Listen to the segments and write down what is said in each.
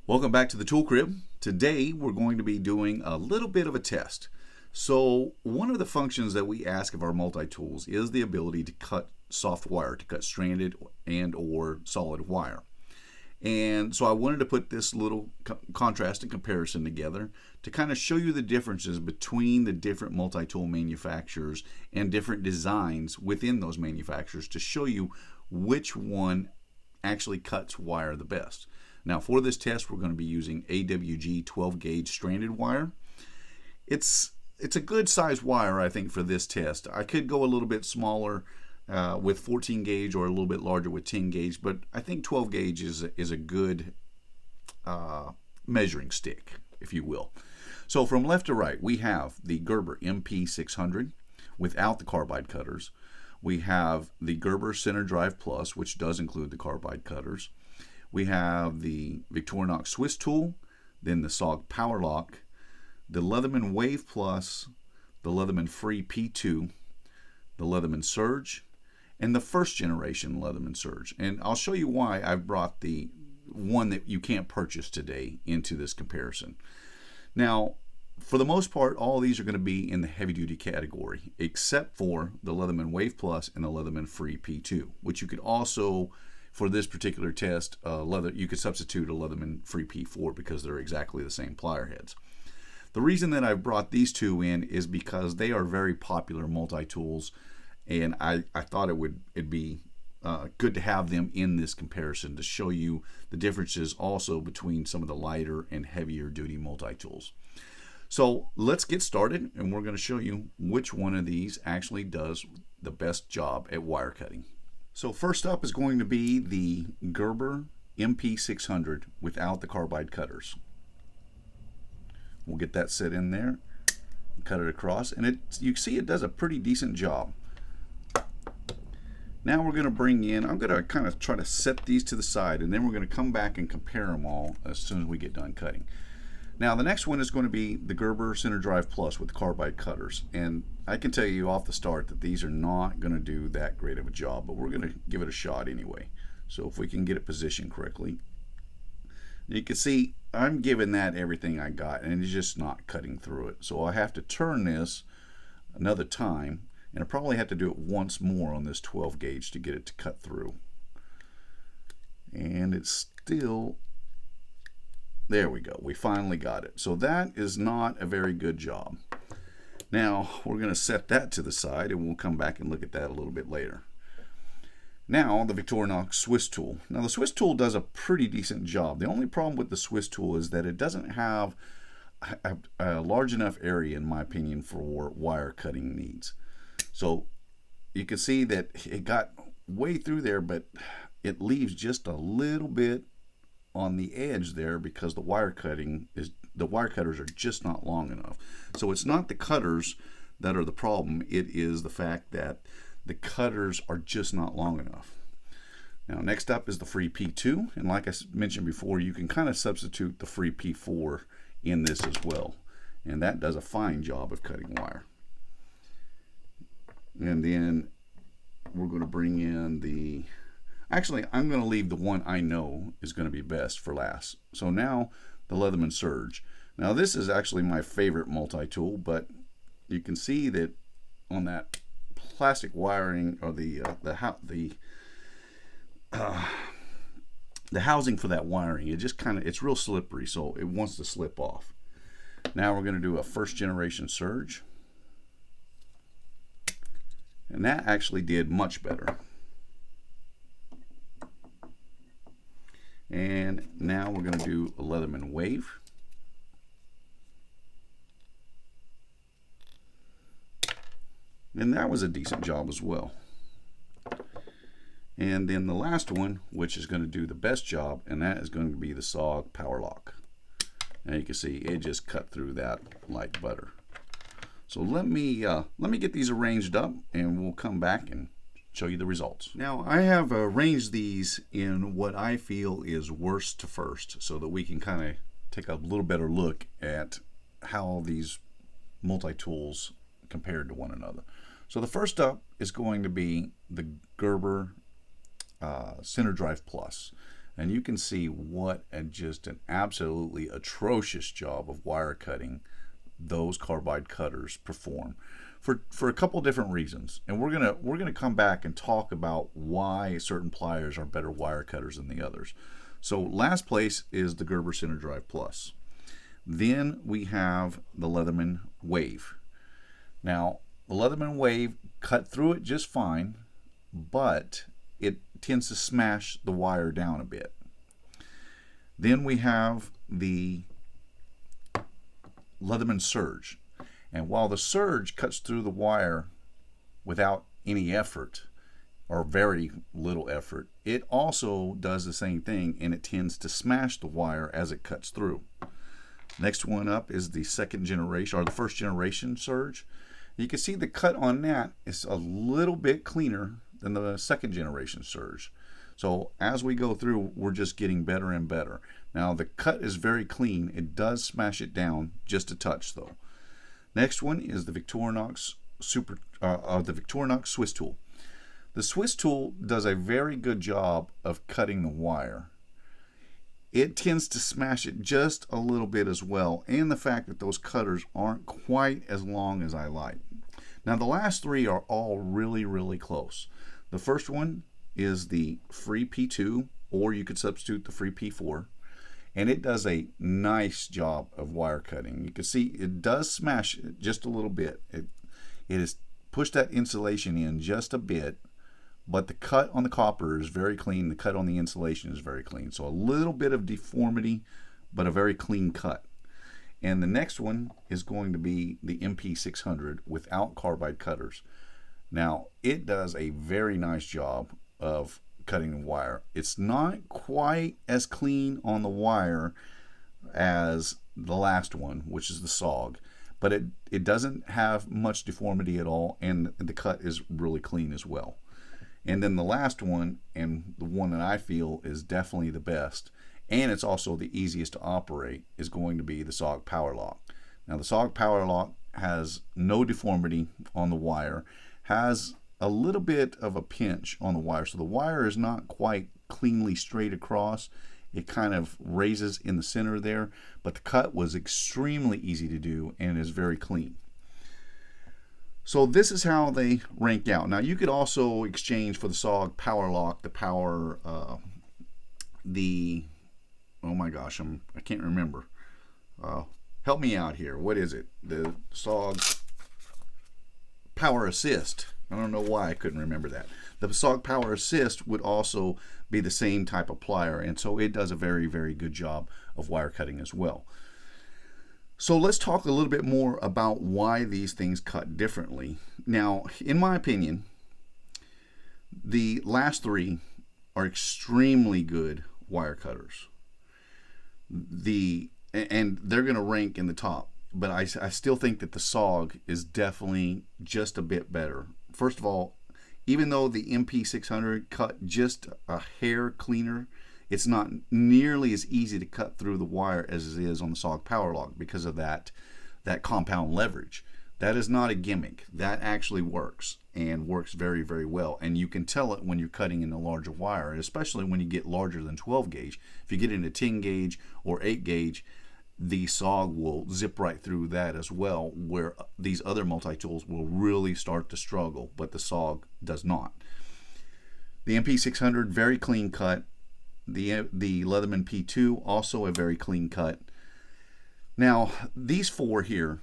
Welcome back to the Tool Crib. Today we're going to be doing a little bit of a test. So one of the functions that we ask of our multi-tools is the ability to cut soft wire, to cut stranded and or solid wire. And so I wanted to put this little contrast and comparison together to kind of show you the differences between the different multi-tool manufacturers and different designs within those manufacturers to show you which one actually cuts wire the best. Now for this test we're going to be using AWG 12 gauge stranded wire. It's a good size wire, I think, for this test. I could go a little bit smaller with 14 gauge or a little bit larger with 10 gauge, but I think 12 gauge is a good measuring stick, if you will. So from left to right we have the Gerber MP600 without the carbide cutters. We have the Gerber Center Drive Plus, which does include the carbide cutters. We have the Victorinox Swiss tool, then the SOG Power Lock, the Leatherman Wave Plus, the Leatherman Free P2, the Leatherman Surge, and the first generation Leatherman Surge. And I'll show you why I've brought the one that you can't purchase today into this comparison. Now, for the most part, all these are going to be in the heavy duty category, except for the Leatherman Wave Plus and the Leatherman Free P2, which you could also, for this particular test, you could substitute a Leatherman Free P4 because they're exactly the same plier heads. The reason that I've brought these two in is because they are very popular multi-tools, and I thought it'd be good to have them in this comparison to show you the differences also between some of the lighter and heavier duty multi-tools. So let's get started, and we're going to show you which one of these actually does the best job at wire cutting. So first up is going to be the Gerber MP600 without the carbide cutters. We'll get that set in there, cut it across, and you see it does a pretty decent job. Now we're going to bring in, I'm going to kind of try to set these to the side, and then we're going to come back and compare them all as soon as we get done cutting. Now the next one is going to be the Gerber Center Drive Plus with the carbide cutters, and I can tell you off the start that these are not going to do that great of a job, but we're going to give it a shot anyway. So if we can get it positioned correctly, you can see I'm giving that everything I got, and it's just not cutting through it. So I have to turn this another time, and I probably have to do it once more on this 12 gauge to get it to cut through. And it's still, there we go, we finally got it. So that is not a very good job. Now we're going to set that to the side, and we'll come back and look at that a little bit later. Now the Victorinox Swiss tool. Now the Swiss tool does a pretty decent job. The only problem with the Swiss tool is that it doesn't have a large enough area, in my opinion, for wire cutting needs. So you can see that it got way through there, but it leaves just a little bit on the edge there because the wire cutters are just not long enough. So it's not the cutters that are the problem, it is the fact that the cutters are just not long enough. Now next up is the Free P2, and like I mentioned before, you can kind of substitute the Free P4 in this as well, and that does a fine job of cutting wire. And then we're going to bring in the, actually I'm going to leave the one I know is going to be best for last. So now the Leatherman Surge. Now this is actually my favorite multi-tool, but you can see that on that plastic wiring, or the housing for that wiring, it just kind of, it's real slippery, so it wants to slip off. Now we're going to do a first generation Surge, and that actually did much better. And now we're going to do a Leatherman Wave. And that was a decent job as well. And then the last one, which is going to do the best job, and that is going to be the SOG Power Lock. Now you can see it just cut through that like butter. So let me get these arranged up, and we'll come back and show you the results. Now I have arranged these in what I feel is worst to first, so that we can kind of take a little better look at how these multi-tools compared to one another. So the first up is going to be the Gerber Center Drive Plus. And you can see what just an absolutely atrocious job of wire cutting those carbide cutters perform for a couple different reasons. And we're gonna come back and talk about why certain pliers are better wire cutters than the others. So last place is the Gerber Center Drive Plus. Then we have the Leatherman Wave. Now the Leatherman Wave cut through it just fine, but it tends to smash the wire down a bit. Then we have the Leatherman Surge. And while the Surge cuts through the wire without any effort, or very little effort, it also does the same thing, and it tends to smash the wire as it cuts through. Next one up is the second generation, or the first generation Surge. You can see the cut on that is a little bit cleaner than the second generation Surge. So as we go through, we're just getting better and better. Now the cut is very clean. It does smash it down just a touch though. Next one is the Victorinox Victorinox Swiss tool. The Swiss tool does a very good job of cutting the wire. It tends to smash it just a little bit as well, and the fact that those cutters aren't quite as long as I like. Now the last three are all really close. The first one is the Free P2, or you could substitute the Free P4, and it does a nice job of wire cutting. You can see it does smash it just a little bit. It has pushed that insulation in just a bit, but the cut on the copper is very clean. The cut on the insulation is very clean. So a little bit of deformity, but a very clean cut. And the next one is going to be the MP600 without carbide cutters. Now, it does a very nice job of cutting the wire. It's not quite as clean on the wire as the last one, which is the SOG, but it doesn't have much deformity at all, and the cut is really clean as well. And then the last one, and the one that I feel is definitely the best, and it's also the easiest to operate, is going to be the SOG Power Lock. Now the SOG Power Lock has no deformity on the wire, has a little bit of a pinch on the wire, so the wire is not quite cleanly straight across. It kind of raises in the center there, but the cut was extremely easy to do and is very clean. So this is how they rank out. Now you could also exchange for the SOG Power Lock, the power, oh my gosh, I can't remember. Help me out here. What is it? The SOG Power Assist. I don't know why I couldn't remember that. The SOG Power Assist would also be the same type of plier, and so it does a very good job of wire cutting as well. So let's talk a little bit more about why these things cut differently. Now, in my opinion, the last three are extremely good wire cutters. And they're going to rank in the top, but I still think that the SOG is definitely just a bit better. First of all, even though the MP600 cut just a hair cleaner, it's not nearly as easy to cut through the wire as it is on the SOG Power Lock because of that compound leverage. That is not a gimmick. That actually works, and works very well. And you can tell it when you're cutting in a larger wire, especially when you get larger than 12 gauge. If you get into 10 gauge or 8 gauge, the SOG will zip right through that as well, where these other multi-tools will really start to struggle, but the SOG does not. The MP600, very clean cut. The Leatherman P2, also a very clean cut. Now, these four here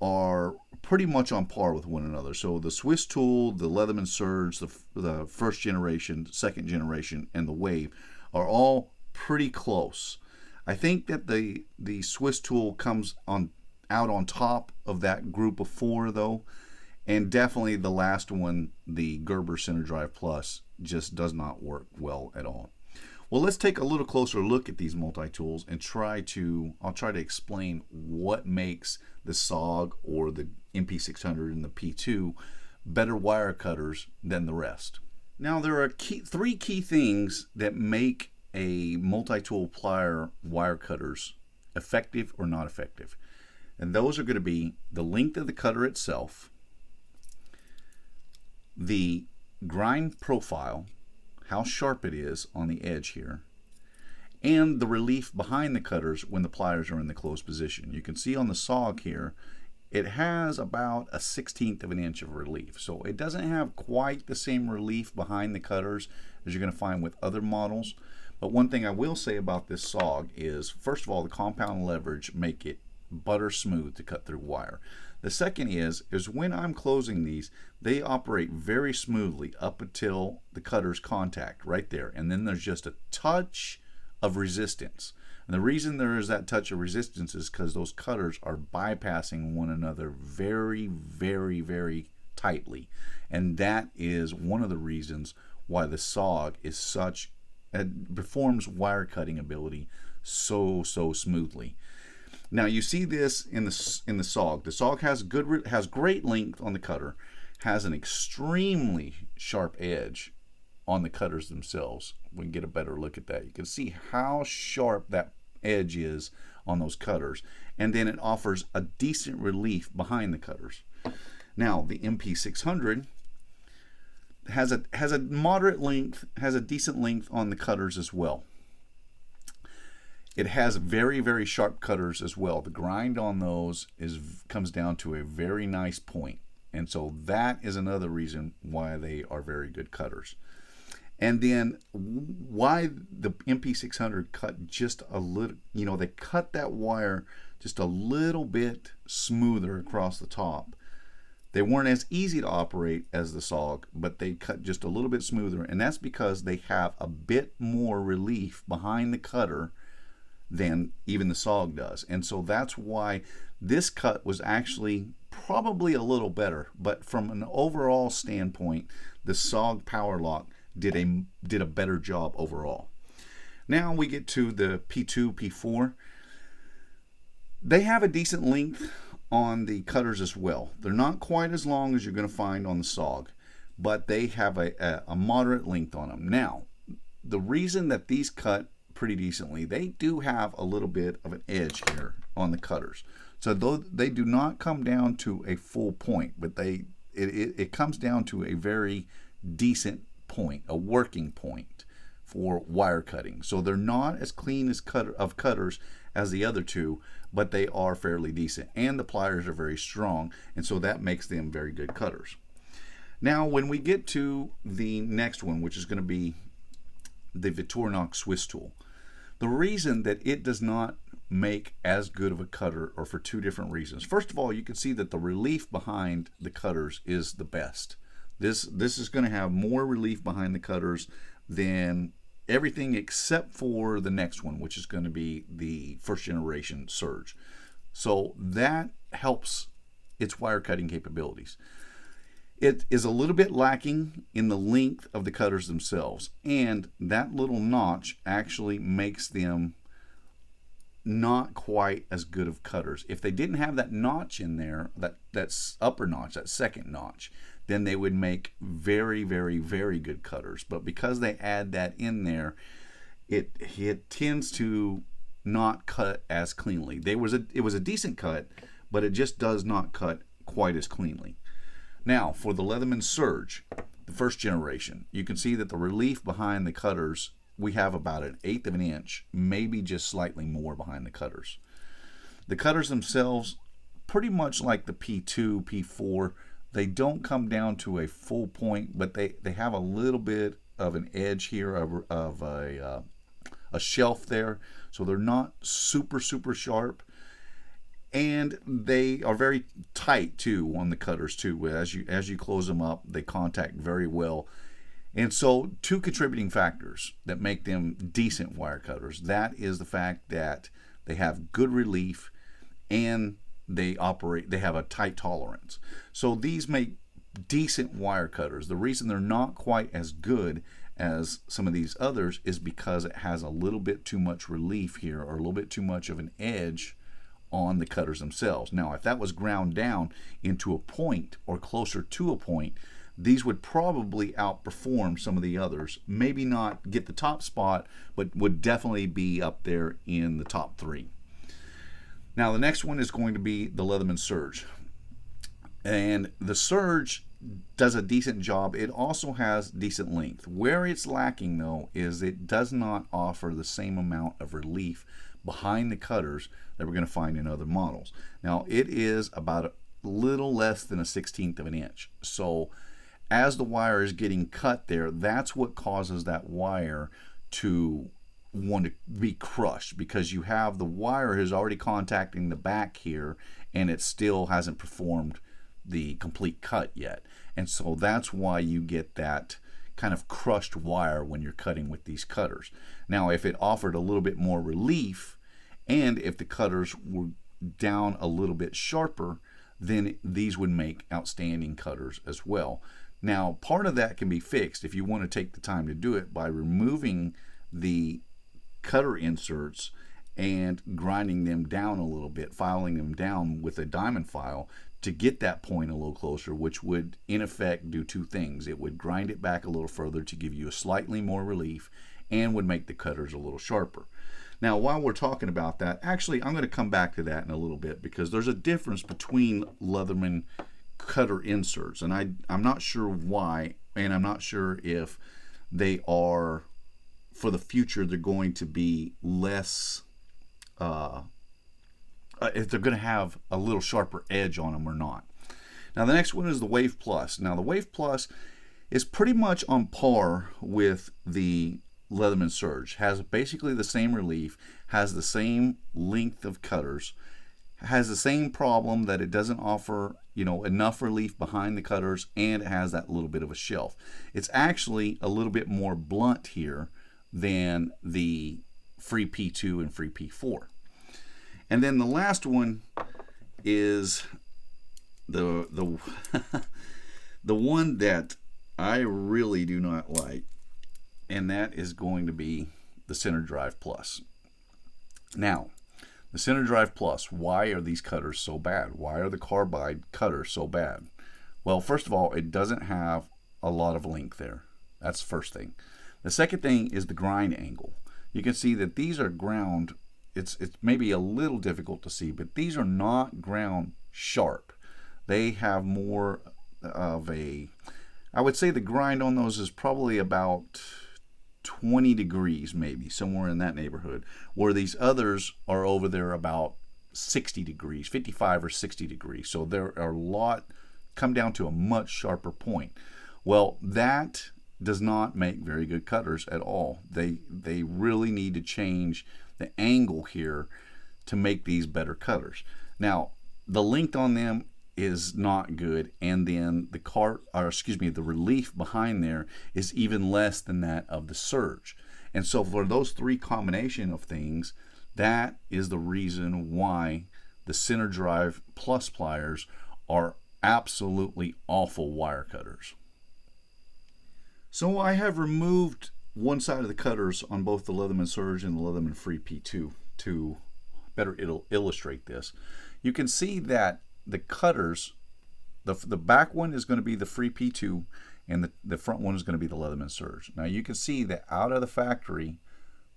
are pretty much on par with one another. So the Swiss tool, the Leatherman Surge, the first generation, second generation, and the Wave are all pretty close. I think that the Swiss tool comes out on top of that group of four though, and definitely the last one, the Gerber Center Drive Plus, just does not work well at all. Well, let's take a little closer look at these multi-tools and I'll try to explain what makes the SOG or the MP600 and the P2 better wire cutters than the rest. Now, there are three key things that make a multi-tool plier wire cutters effective or not effective. And those are going to be the length of the cutter itself, the grind profile, how sharp it is on the edge here, and the relief behind the cutters when the pliers are in the closed position. You can see on the SOG here, it has about a 1/16 of an inch of relief. So it doesn't have quite the same relief behind the cutters as you're going to find with other models. But one thing I will say about this SOG is, first of all, the compound leverage make it butter smooth to cut through wire. The second is when I'm closing these, they operate very smoothly up until the cutters contact right there. And then there's just a touch of resistance. And the reason there is that touch of resistance is because those cutters are bypassing one another very, very, very tightly. And that is one of the reasons why the SOG is such, it performs wire cutting ability so smoothly. Now you see this in the SOG. The SOG has great length on the cutter, has an extremely sharp edge on the cutters themselves. We can get a better look at that. You can see how sharp that edge is on those cutters, and then it offers a decent relief behind the cutters. Now the MP600 has a moderate length, has a decent length on the cutters as well. It has very, very sharp cutters as well. The grind on those comes down to a very nice point, and so that is another reason why they are very good cutters. And then why the MP600 cut just a little, they cut that wire just a little bit smoother across the top. They weren't as easy to operate as the SOG, but they cut just a little bit smoother, and that's because they have a bit more relief behind the cutter than even the SOG does. And so that's why this cut was actually probably a little better, but from an overall standpoint, the SOG Power Lock did a better job overall. Now we get to the P2, P4. They have a decent length on the cutters as well. They're not quite as long as you're going to find on the SOG, but they have a moderate length on them. Now, the reason that these cut pretty decently, they do have a little bit of an edge here on the cutters. So though they do not come down to a full point, but it comes down to a very decent point, a working point for wire cutting. So they're not as clean as cutters as the other two, but they are fairly decent, and the pliers are very strong, and so that makes them very good cutters. Now when we get to the next one, which is going to be the Victorinox Swiss tool, the reason that it does not make as good of a cutter are for two different reasons. First of all, you can see that the relief behind the cutters is the best. This is going to have more relief behind the cutters than everything except for the next one, which is going to be the first generation Surge. So that helps its wire cutting capabilities. It is a little bit lacking in the length of the cutters themselves, and that little notch actually makes them not quite as good of cutters. If they didn't have that notch in there, that's upper notch, that second notch, then they would make very, very, very good cutters. But because they add that in there, it tends to not cut as cleanly. It was a decent cut, but it just does not cut quite as cleanly. Now for the Leatherman Surge, the first generation, you can see that the relief behind the cutters, we have about 1/8 of an inch, maybe just slightly more behind the cutters. The cutters themselves, pretty much like the P2, P4, they don't come down to a full point, but they have a little bit of an edge here of a shelf there, so they're not super sharp, and they are very tight too on the cutters too. As you close them up, they contact very well. And so two contributing factors that make them decent wire cutters, that is the fact that they have good relief and they have a tight tolerance. So these make decent wire cutters. The reason they're not quite as good as some of these others is because it has a little bit too much relief here, or a little bit too much of an edge on the cutters themselves. Now if that was ground down into a point or closer to a point, these would probably outperform some of the others. Maybe not get the top spot, but would definitely be up there in the top 3. Now the next one is going to be the Leatherman Surge. And the Surge does a decent job. It also has decent length. Where it's lacking, though, is it does not offer the same amount of relief behind the cutters that we're going to find in other models. Now, it is about a little less than a 1/16 of an inch. So as the wire is getting cut there, that's what causes that wire to want to be crushed, because you have the wire is already contacting the back here and it still hasn't performed the complete cut yet. And so that's why you get that kind of crushed wire when you're cutting with these cutters. Now, if it offered a little bit more relief, and if the cutters were down a little bit sharper, then these would make outstanding cutters as well. Now, part of that can be fixed if you want to take the time to do it by removing the cutter inserts and grinding them down a little bit, filing them down with a diamond file to get that point a little closer, which would in effect do two things. It would grind it back a little further to give you a slightly more relief, and would make the cutters a little sharper. Now, while we're talking about that, actually I'm going to come back to that in a little bit, because there's a difference between Leatherman cutter inserts, and I'm not sure why, and I'm not sure if they are, for the future, they're going to be less if they're going to have a little sharper edge on them or not. Now, the next one is the Wave Plus. Now, the Wave Plus is pretty much on par with the Leatherman Surge. Has basically the same relief, has the same length of cutters, has the same problem that it doesn't offer, enough relief behind the cutters, and it has that little bit of a shelf. It's actually a little bit more blunt here than the Free P2 and Free P4. And then the last one is the the one that I really do not like, and that is going to be the Center Drive Plus. Now, the Center Drive Plus, why are these cutters so bad? Why are the carbide cutters so bad? Well, first of all, it doesn't have a lot of length there. That's the first thing. The second thing is the grind angle. You can see that these are ground. It's maybe a little difficult to see, but these are not ground sharp. They have more of a, I would say the grind on those is probably about 20 degrees, maybe somewhere in that neighborhood, where these others are over there about 60 degrees, 55 or 60 degrees. So there are a lot, come down to a much sharper point. Well, that does not make very good cutters at all. They really need to change the angle here to make these better cutters. Now, the length on them is not good, and then the relief behind there is even less than that of the Surge. And so for those three combination of things, that is the reason why the Center Drive Plus pliers are absolutely awful wire cutters. So I have removed one side of the cutters on both the Leatherman Surge and the Leatherman Free P2 to better illustrate this. You can see that the cutters, the back one is going to be the Free P2, and the front one is going to be the Leatherman Surge. Now you can see that out of the factory,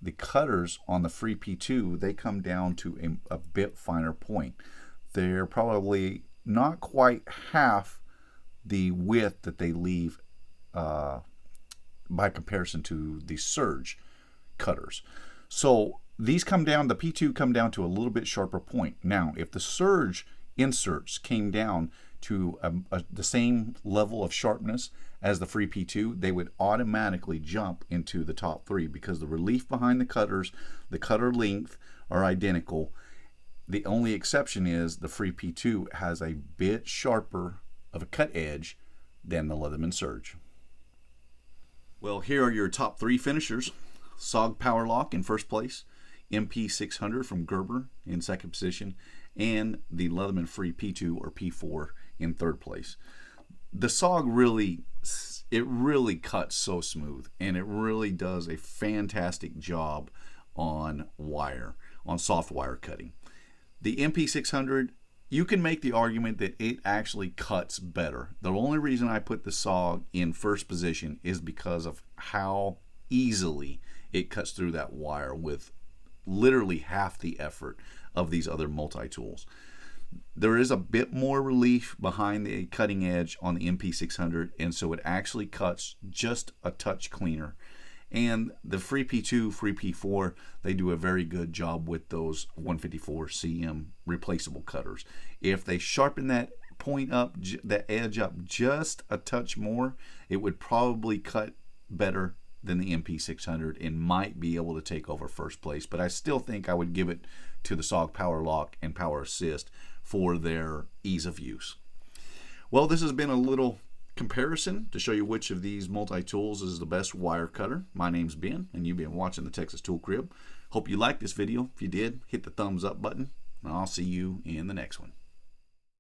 the cutters on the Free P2, they come down to a bit finer point. They're probably not quite half the width that they leave by comparison to the Surge cutters. So these come down, the P2 come down to a little bit sharper point. Now, if the Surge inserts came down to the same level of sharpness as the Free P2, they would automatically jump into the top three, because the relief behind the cutters, the cutter length are identical. The only exception is the Free P2 has a bit sharper of a cut edge than the Leatherman Surge. Well, here are your top three finishers. SOG Power Lock in first place, MP600 from Gerber in second position, and the Leatherman Free P2 or P4 in third place. The SOG really cuts so smooth, and it really does a fantastic job on wire, on soft wire cutting. The MP600, you can make the argument that it actually cuts better. The only reason I put the SOG in first position is because of how easily it cuts through that wire with literally half the effort of these other multi-tools. There is a bit more relief behind the cutting edge on the MP600, and so it actually cuts just a touch cleaner. And the Free P2, Free P4, they do a very good job with those 154 cm replaceable cutters. If they sharpen that point up, that edge up just a touch more, it would probably cut better than the MP600 and might be able to take over first place. But I still think I would give it to the SOG Power Lock and Power Assist for their ease of use. Well, this has been a little comparison to show you which of these multi-tools is the best wire cutter. My name's Ben, and you've been watching the Texas Tool Crib. Hope you liked this video. If you did, hit the thumbs up button, and I'll see you in the next one.